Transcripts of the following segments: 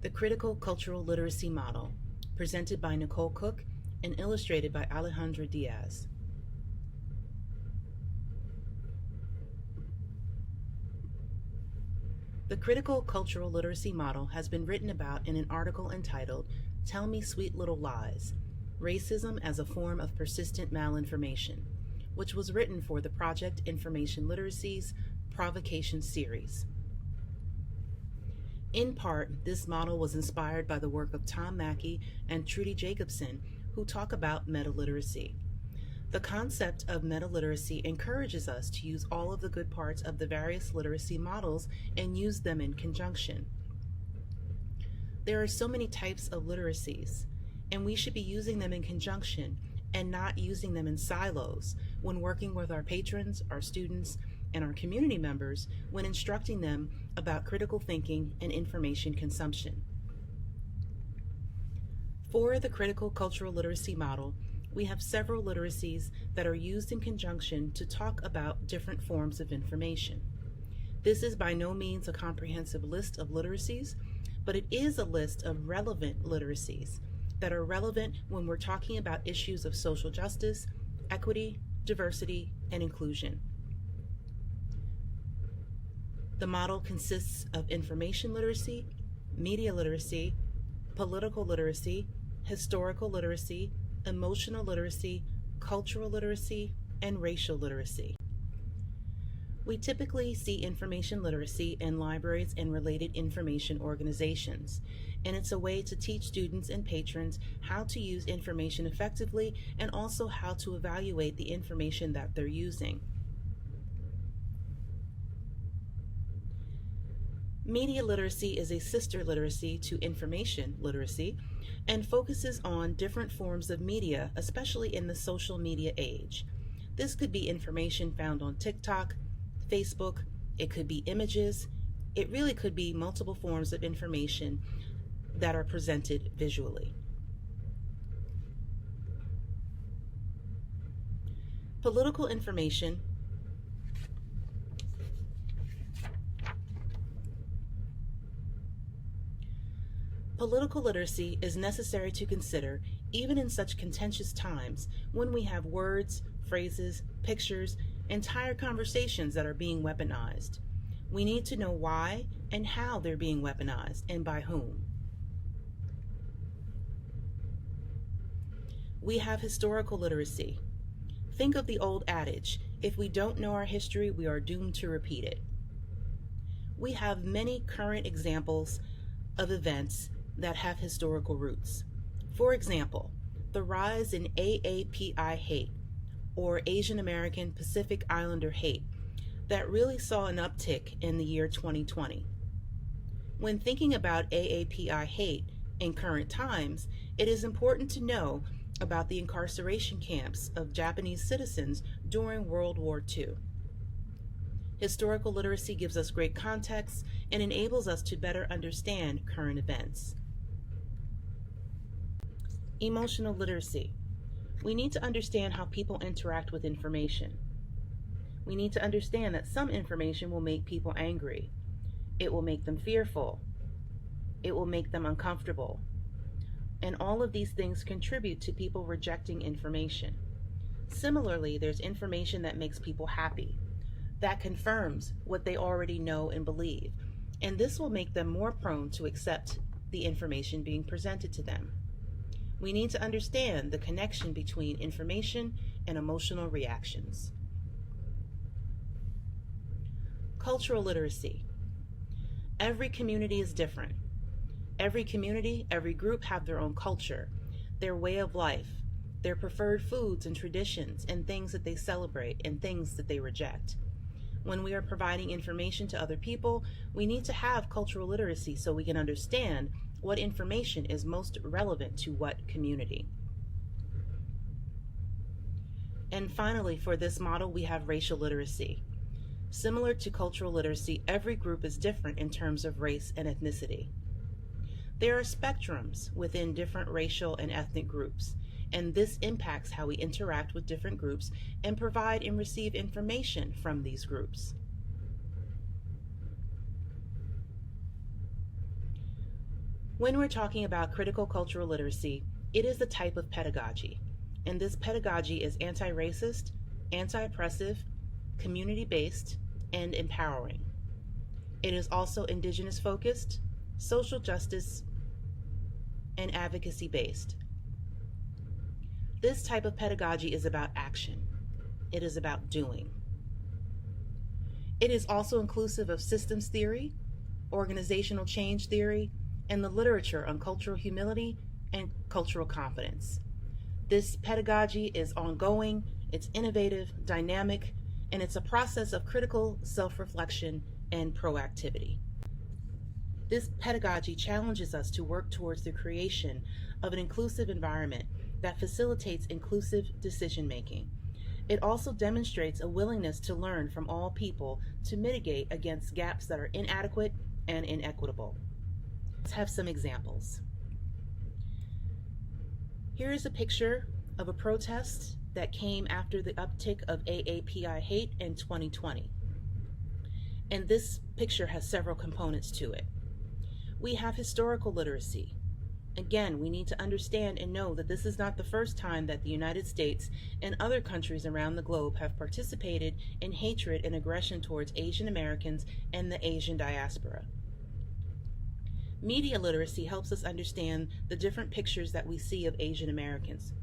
The Critical Cultural Literacy Model, presented by Nicole Cook and illustrated by Alejandra Diaz. The Critical Cultural Literacy Model has been written about in an article entitled, "Tell Me Sweet Little Lies: Racism as a Form of Persistent Malinformation," which was written for the Project Information Literacies Provocation Series. In part, this model was inspired by the work of Tom Mackey and Trudy Jacobson, who talk about meta-literacy. The concept of meta-literacy encourages us to use all of the good parts of the various literacy models and use them in conjunction. There are so many types of literacies, and we should be using them in conjunction and not using them in silos when working with our patrons, our students, and our community members when instructing them about critical thinking and information consumption. For the Critical Cultural Literacy Model, we have several literacies that are used in conjunction to talk about different forms of information. This is by no means a comprehensive list of literacies, but it is a list of relevant literacies that are relevant when we're talking about issues of social justice, equity, diversity, and inclusion. The model consists of information literacy, media literacy, political literacy, historical literacy, emotional literacy, cultural literacy, and racial literacy. We typically see information literacy in libraries and related information organizations, and it's a way to teach students and patrons how to use information effectively and also how to evaluate the information that they're using. Media literacy is a sister literacy to information literacy and focuses on different forms of media, especially in the social media age. This could be information found on TikTok, Facebook, it could be images, it really could be multiple forms of information that are presented visually. Political information Political literacy is necessary to consider even in such contentious times when we have words, phrases, pictures, entire conversations that are being weaponized. We need to know why and how they're being weaponized and by whom. We have historical literacy. Think of the old adage, if we don't know our history, we are doomed to repeat it. We have many current examples of events that have historical roots. For example, the rise in AAPI hate, or Asian American Pacific Islander hate, that really saw an uptick in the year 2020. When thinking about AAPI hate in current times, it is important to know about the incarceration camps of Japanese citizens during World War II. Historical literacy gives us great context and enables us to better understand current events. Emotional literacy. We need to understand how people interact with information. We need to understand that some information will make people angry. It will make them fearful. It will make them uncomfortable. And all of these things contribute to people rejecting information. Similarly, there's information that makes people happy, that confirms what they already know and believe, and this will make them more prone to accept the information being presented to them. We need to understand the connection between information and emotional reactions. Cultural literacy. Every community is different. Every community, every group have their own culture, their way of life, their preferred foods and traditions, and things that they celebrate and things that they reject. When we are providing information to other people, we need to have cultural literacy so we can understand what information is most relevant to what community. And finally, for this model, we have racial literacy. Similar to cultural literacy, every group is different in terms of race and ethnicity. There are spectrums within different racial and ethnic groups, and this impacts how we interact with different groups and provide and receive information from these groups. When we're talking about critical cultural literacy, it is a type of pedagogy, and this pedagogy is anti-racist, anti-oppressive, community-based, and empowering. It is also indigenous-focused, social justice, and advocacy-based. This type of pedagogy is about action. It is about doing. It is also inclusive of systems theory, organizational change theory, and the literature on cultural humility and cultural competence. This pedagogy is ongoing, it's innovative, dynamic, and it's a process of critical self-reflection and proactivity. This pedagogy challenges us to work towards the creation of an inclusive environment that facilitates inclusive decision-making. It also demonstrates a willingness to learn from all people to mitigate against gaps that are inadequate and inequitable. Let's have some examples. Here is a picture of a protest that came after the uptick of AAPI hate in 2020. And this picture has several components to it. We have historical literacy. Again, we need to understand and know that this is not the first time that the United States and other countries around the globe have participated in hatred and aggression towards Asian Americans and the Asian diaspora. Media literacy helps us understand the different pictures that we see of Asian Americans.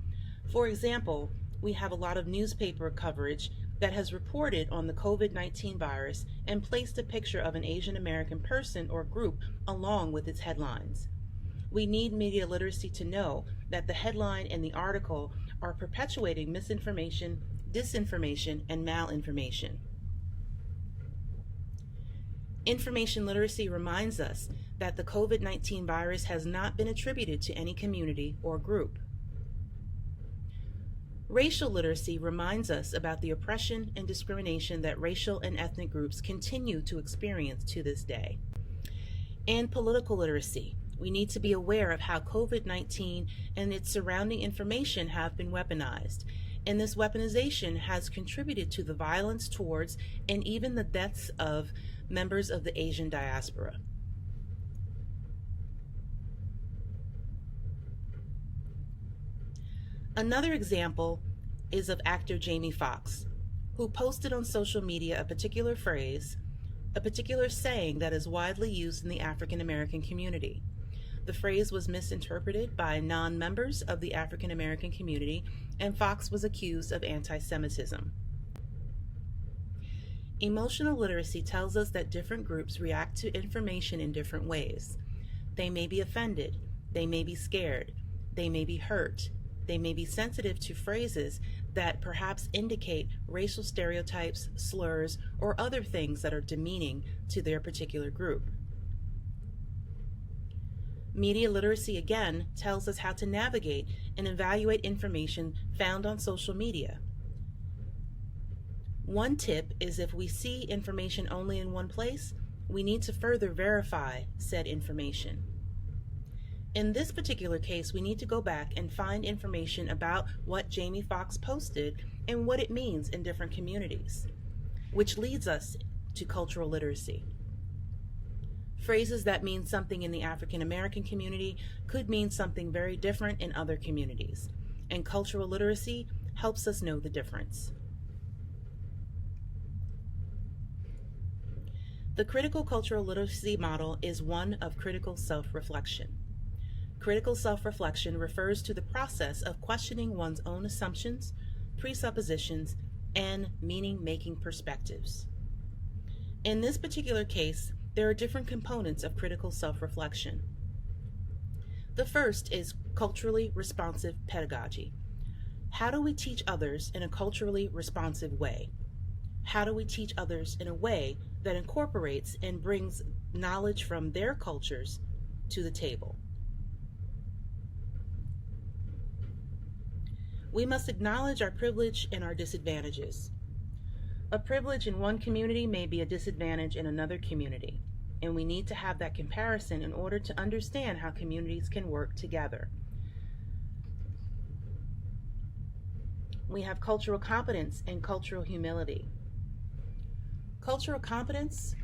For example, we have a lot of newspaper coverage that has reported on the COVID-19 virus and placed a picture of an Asian American person or group along with its headlines. We need media literacy to know that the headline and the article are perpetuating misinformation, disinformation, and malinformation. Information literacy reminds us that the COVID-19 virus has not been attributed to any community or group. Racial literacy reminds us about the oppression and discrimination that racial and ethnic groups continue to experience to this day. And political literacy. We need to be aware of how COVID-19 and its surrounding information have been weaponized. And this weaponization has contributed to the violence towards and even the deaths of members of the Asian diaspora. Another example is of actor Jamie Foxx, who posted on social media a particular phrase, a particular saying that is widely used in the African American community. The phrase was misinterpreted by non-members of the African American community, and Foxx was accused of anti-Semitism. Emotional literacy tells us that different groups react to information in different ways. They may be offended, they may be scared, they may be hurt, they may be sensitive to phrases that perhaps indicate racial stereotypes, slurs, or other things that are demeaning to their particular group. Media literacy, again, tells us how to navigate and evaluate information found on social media. One tip is if we see information only in one place, we need to further verify said information. In this particular case, we need to go back and find information about what Jamie Foxx posted and what it means in different communities, which leads us to cultural literacy. Phrases that mean something in the African American community could mean something very different in other communities, and cultural literacy helps us know the difference. The critical cultural literacy model is one of critical self-reflection. Critical self-reflection refers to the process of questioning one's own assumptions, presuppositions, and meaning-making perspectives. In this particular case, there are different components of critical self-reflection. The first is culturally responsive pedagogy. How do we teach others in a culturally responsive way? How do we teach others in a way that incorporates and brings knowledge from their cultures to the table? We must acknowledge our privilege and our disadvantages. A privilege in one community may be a disadvantage in another community, and we need to have that comparison in order to understand how communities can work together. We have cultural competence and cultural humility. Cultural competence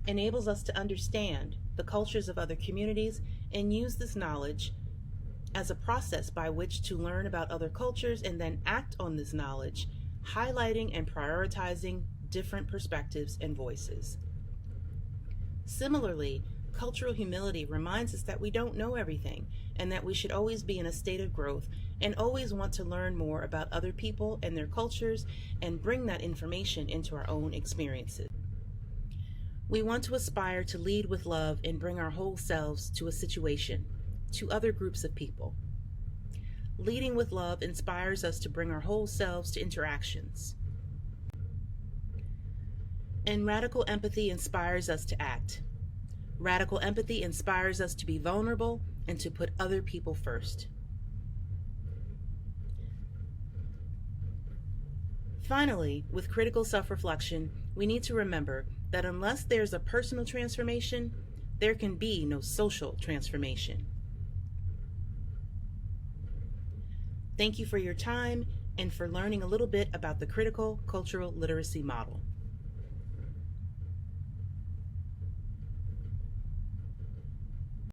enables us to understand the cultures of other communities and use this knowledge as a process by which to learn about other cultures and then act on this knowledge, highlighting and prioritizing different perspectives and voices. Similarly, cultural humility reminds us that we don't know everything and that we should always be in a state of growth and always want to learn more about other people and their cultures and bring that information into our own experiences. We want to aspire to lead with love and bring our whole selves to a situation, to other groups of people. Leading with love inspires us to bring our whole selves to interactions. And radical empathy inspires us to act. Radical empathy inspires us to be vulnerable and to put other people first. Finally, with critical self-reflection, we need to remember that unless there's a personal transformation, there can be no social transformation. Thank you for your time and for learning a little bit about the critical cultural literacy model.